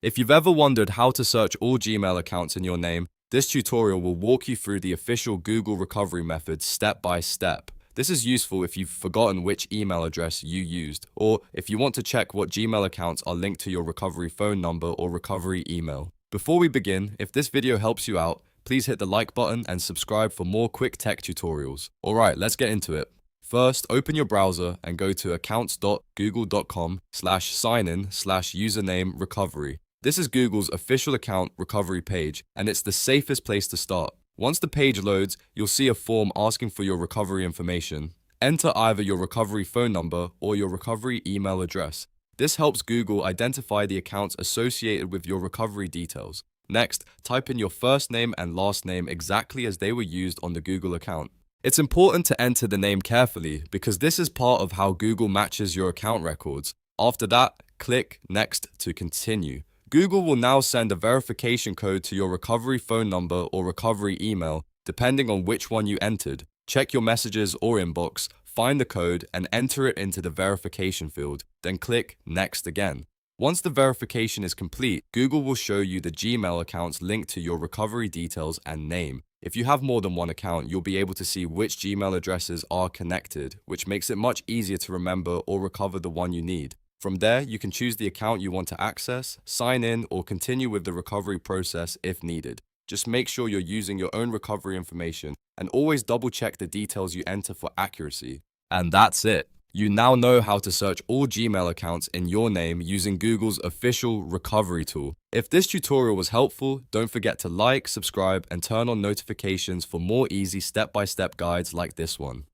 If you've ever wondered how to search all Gmail accounts in your name, this tutorial will walk you through the official Google recovery method step by step. This is useful if you've forgotten which email address you used, or if you want to check what Gmail accounts are linked to your recovery phone number or recovery email. Before we begin, if this video helps you out, please hit the like button and subscribe for more quick tech tutorials. Alright, let's get into it. First, open your browser and go to accounts.google.com/signin/username recovery. This is Google's official account recovery page, and it's the safest place to start. Once the page loads, you'll see a form asking for your recovery information. Enter either your recovery phone number or your recovery email address. This helps Google identify the accounts associated with your recovery details. Next, type in your first name and last name exactly as they were used on the Google account. It's important to enter the name carefully because this is part of how Google matches your account records. After that, click Next to continue. Google will now send a verification code to your recovery phone number or recovery email, depending on which one you entered. Check your messages or inbox, find the code, and enter it into the verification field. Then click Next again. Once the verification is complete, Google will show you the Gmail accounts linked to your recovery details and name. If you have more than one account, you'll be able to see which Gmail addresses are connected, which makes it much easier to remember or recover the one you need. From there, you can choose the account you want to access, sign in, or continue with the recovery process if needed. Just make sure you're using your own recovery information and always double check the details you enter for accuracy. And that's it. You now know how to search all Gmail accounts in your name using Google's official recovery tool. If this tutorial was helpful, don't forget to like, subscribe, and turn on notifications for more easy step-by-step guides like this one.